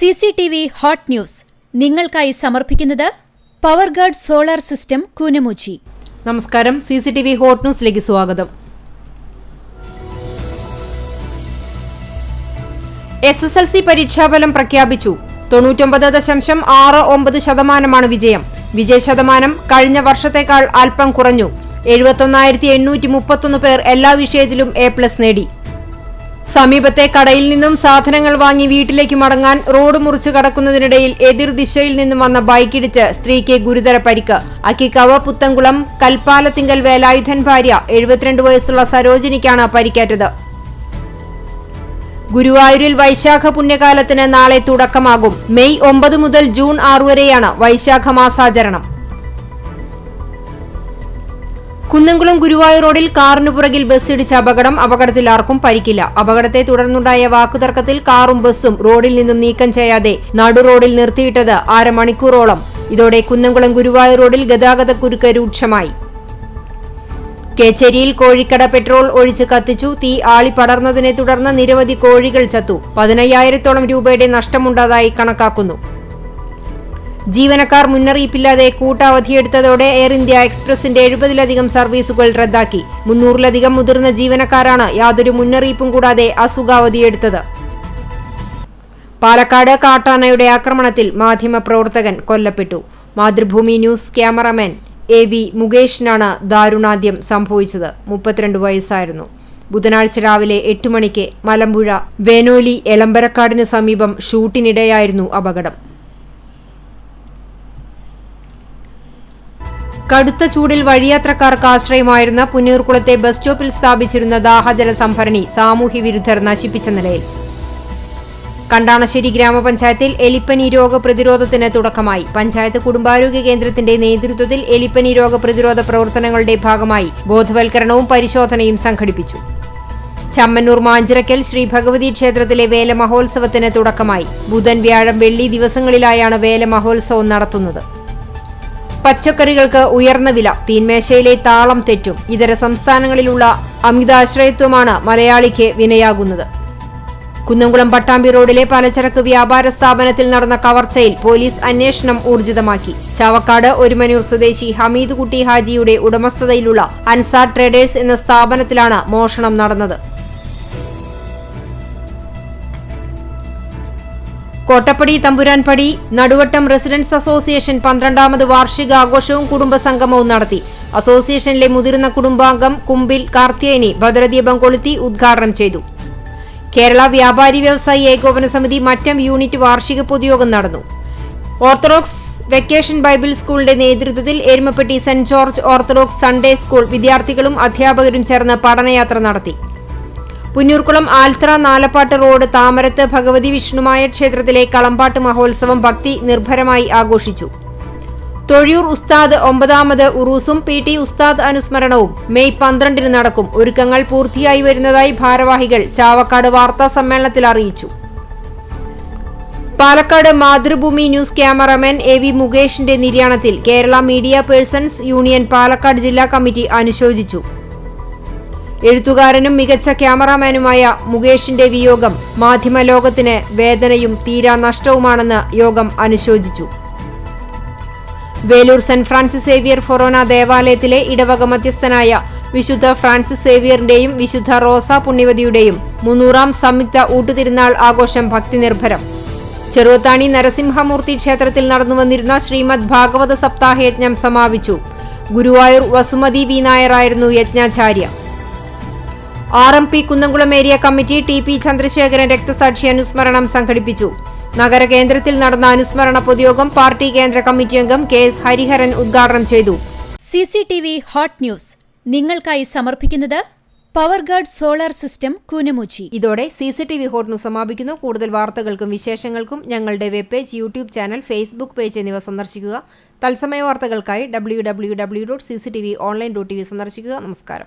CCTV hot news നിങ്ങൾക്കായി സമർപ്പിക്കുന്നത് Powerguard solar system Koonamuchi. നമസ്കാരം. CCTV ഹോട്ട് ന്യൂസിലേക്ക് സ്വാഗതം. SSLC പരീക്ഷാഫലം പ്രഖ്യാപിച്ചു. 99.69% വിജയം. വിജയശതമാനം കഴിഞ്ഞ വർഷത്തേക്കാൾ അല്പം കുറഞ്ഞു. 71,831 പേർ എല്ലാ വിഷയത്തിലും A+ നേടി. സമീപത്തെ കടയിൽ നിന്നും സാധനങ്ങൾ വാങ്ങി വീട്ടിലേക്ക് മടങ്ങാൻ റോഡ് മുറിച്ചു കടക്കുന്നതിനിടയിൽ എതിർദിശയിൽ നിന്നും വന്ന ബൈക്കിടിച്ച് സ്ത്രീക്ക് ഗുരുതര പരിക്ക്. അക്കിക്കാവ് പുത്തൻകുളം കൽപ്പാലത്തിങ്കൽ വേലായുധൻ ഭാര്യ 72 വയസ്സുള്ള സരോജിനിക്കാണ് പരിക്കേറ്റത്. ഗുരുവായൂരിൽ വൈശാഖ പുണ്യകാലത്തിന് നാളെ തുടക്കമാകും. മെയ് 9 മുതൽ ജൂൺ 6 വരെയാണ് വൈശാഖ മാസാചരണം. കുന്നംകുളം ഗുരുവായൂർ റോഡിൽ കാറിനു പുറകിൽ ബസ് ഇടിച്ച അപകടത്തിൽ ആർക്കും പരിക്കില്ല. അപകടത്തെ തുടർന്നുണ്ടായ വാക്കുതർക്കത്തിൽ കാറും ബസ്സും റോഡിൽ നിന്നും നീക്കം ചെയ്യാതെ നടു റോഡിൽ നിർത്തിയിട്ടത് അരമണിക്കൂറോളം. ഇതോടെ കുന്നംകുളം ഗുരുവായൂർ റോഡിൽ ഗതാഗതക്കുരുക്ക് രൂക്ഷമായി. കേച്ചേരിയിൽ കോഴിക്കട പെട്രോൾ ഒഴിച്ച് കത്തിച്ചു. തീ ആളിപ്പടർന്നതിനെ തുടർന്ന് നിരവധി കോഴികൾ ചത്തു. 15,000-ഓളം രൂപയുടെ നഷ്ടമുണ്ടായതായി കണക്കാക്കുന്നു. ജീവനക്കാർ മുന്നറിയിപ്പില്ലാതെ കൂട്ടവധിയെടുത്തതോടെ എയർ ഇന്ത്യ എക്സ്പ്രസിന്റെ 70-ലധികം സർവീസുകൾ റദ്ദാക്കി. 300-ലധികം മുതിർന്ന ജീവനക്കാരാണ് യാതൊരു മുന്നറിയിപ്പും കൂടാതെ അസുഖാവധിയെടുത്തത്. പാലക്കാട് കാട്ടാനയുടെ ആക്രമണത്തിൽ മാധ്യമപ്രവർത്തകൻ കൊല്ലപ്പെട്ടു. മാതൃഭൂമി ന്യൂസ് ക്യാമറമാൻ AV മുകേഷിനാണ് ദാരുണാന്ത്യം സംഭവിച്ചത്. 32 വയസ്സായിരുന്നു. ബുധനാഴ്ച രാവിലെ 8 മണിക്ക് മലമ്പുഴ വേനോലി എളമ്പരക്കാടിന് സമീപം ഷൂട്ടിനിടെയായിരുന്നു അപകടം. കടുത്ത ചൂടിൽ വഴിയാത്രക്കാർക്ക് ആശ്രയമായിരുന്ന പുന്നൂർകുളത്തെ ബസ് സ്റ്റോപ്പിൽ സ്ഥാപിച്ചിരുന്ന ദാഹജല സംഭരണി സാമൂഹ്യവിരുദ്ധർ നശിപ്പിച്ച നിലയിൽ. കണ്ടാണശ്ശേരി ഗ്രാമപഞ്ചായത്തിൽ എലിപ്പനി രോഗപ്രതിരോധത്തിന് തുടക്കമായി. പഞ്ചായത്ത് കുടുംബാരോഗ്യ കേന്ദ്രത്തിന്റെ നേതൃത്വത്തിൽ എലിപ്പനി രോഗപ്രതിരോധ പ്രവർത്തനങ്ങളുടെ ഭാഗമായി ബോധവൽക്കരണവും പരിശോധനയും സംഘടിപ്പിച്ചു. ചമ്മന്നൂർ മാഞ്ചിറക്കൽ ശ്രീ ഭഗവതി ക്ഷേത്രത്തിലെ വേല മഹോത്സവത്തിന് തുടക്കമായി. ബുധൻ, വ്യാഴം, വെള്ളി ദിവസങ്ങളിലായാണ് വേല മഹോത്സവം നടത്തുന്നത്. പച്ചക്കറികൾക്ക് ഉയർന്ന വില. തീന്മേശയിലെ താളം തെറ്റും. ഇതര സംസ്ഥാനങ്ങളിലുള്ള അമിതാശ്രയത്വമാണ് മലയാളിക്ക് വിനയാകുന്നത്. കുന്നംകുളം പട്ടാമ്പി റോഡിലെ പലചരക്ക് വ്യാപാര സ്ഥാപനത്തിൽ നടന്ന കവർച്ചയിൽ പോലീസ് അന്വേഷണം ഊർജിതമാക്കി. ചാവക്കാട് ഒരുമനൂർ സ്വദേശി ഹമീദ് കുട്ടി ഹാജിയുടെ ഉടമസ്ഥതയിലുള്ള അൻസാർ ട്രേഡേഴ്സ് എന്ന സ്ഥാപനത്തിലാണ് മോഷണം നടന്നത്. കോട്ടപ്പടി തമ്പുരാൻപടി നടുവട്ടം റെസിഡൻസ് അസോസിയേഷൻ 12ാമത് വാർഷികാഘോഷവും കുടുംബസംഗമവും നടത്തി. അസോസിയേഷനിലെ മുതിർന്ന കുടുംബാംഗം കുമ്പിൽ കാർത്തിയേനി ഭദ്രദീപം കൊളുത്തി ഉദ്ഘാടനം ചെയ്തു. കേരള വ്യാപാരി വ്യവസായി ഏകോപന സമിതി മറ്റം യൂണിറ്റ് വാർഷിക പൊതുയോഗം നടന്നു. ഓർത്തഡോക്സ് വെക്കേഷൻ ബൈബിൾ സ്കൂളിന്റെ നേതൃത്വത്തിൽ Erumappetty saint George orthodox Sunday school വിദ്യാർത്ഥികളും അധ്യാപകരും ചേർന്ന് പഠനയാത്ര നടത്തി. പുന്നൂർകുളം ആൽത്ര നാലപ്പാട്ട് റോഡ് താമരത്ത് ഭഗവതി വിഷ്ണുമായ ക്ഷേത്രത്തിലെ കളമ്പാട്ട് മഹോത്സവം ഭക്തി നിർഭരമായി ആഘോഷിച്ചു. തൊഴിയൂർ ഉസ്താദ് 9ാമത് ഉറൂസും PT ഉസ്താദ് അനുസ്മരണവും മെയ് 12-ന് നടക്കും. ഒരുക്കങ്ങൾ പൂർത്തിയായി വരുന്നതായി ഭാരവാഹികൾ ചാവക്കാട് വാർത്താ സമ്മേളനത്തിൽ അറിയിച്ചു. Palakkad Mathrubhumi news cameraman AV മുകേഷിന്റെ നിര്യാണത്തിൽ Kerala media persons union Palakkad ജില്ലാ കമ്മിറ്റി അനുശോചിച്ചു. എഴുത്തുകാരനും മികച്ച ക്യാമറാമാനുമായ മുകേഷിന്റെ വിയോഗം മാധ്യമലോകത്തിന് വേദനയും തീരാ നഷ്ടവുമാണെന്ന് യോഗം അനുശോചിച്ചു. വേലൂർ സെന്റ് ഫ്രാൻസിസ് സേവിയർ ഫൊറോന ദേവാലയത്തിലെ ഇടവക മധ്യസ്ഥനായ വിശുദ്ധ ഫ്രാൻസിസ് സേവിയറിന്റെയും വിശുദ്ധ റോസ പുണ്യവതിയുടെയും 300ാം സംയുക്ത ഊട്ടുതിരുനാൾ ആഘോഷം ഭക്തിനിർഭരം. ചെറുവത്താണി നരസിംഹമൂർത്തി ക്ഷേത്രത്തിൽ നടന്നുവന്നിരുന്ന ശ്രീമദ് ഭാഗവത സപ്താഹയജ്ഞം സമാപിച്ചു. Guruvayur Vasumathi V നായരായിരുന്നു യജ്ഞാചാര്യ. RMP Kunnamkulam area committee TP Chandrasekharan രക്തസാക്ഷി അനുസ്മരണം സംഘടിപ്പിച്ചു. നഗരകേന്ദ്രത്തിൽ നടന്ന അനുസ്മരണ പൊതുയോഗം പാർട്ടി കേന്ദ്ര കമ്മിറ്റി അംഗം KS ഹരിഹരൻ ഉദ്ഘാടനം ചെയ്തു. CCTV ഹോട്ട് ന്യൂസ് നിങ്ങൾക്കായി സമർപ്പിക്കുന്നത് പവർഗാർഡ് സോളാർ സിസ്റ്റം കൂനമുച്ചി. ഇതോടെ CCTV ഹോട്ട് ന്യൂസ് സമാപിക്കുന്നു. കൂടുതൽ വാർത്തകൾക്കും വിശേഷങ്ങൾക്കും ഞങ്ങളുടെ web page, YouTube channel, Facebook page എന്നിവ സന്ദർശിക്കുക. തത്സമയ വാർത്തകൾക്കായി www.cctv.online.tv സന്ദർശിക്കുക. നമസ്കാരം.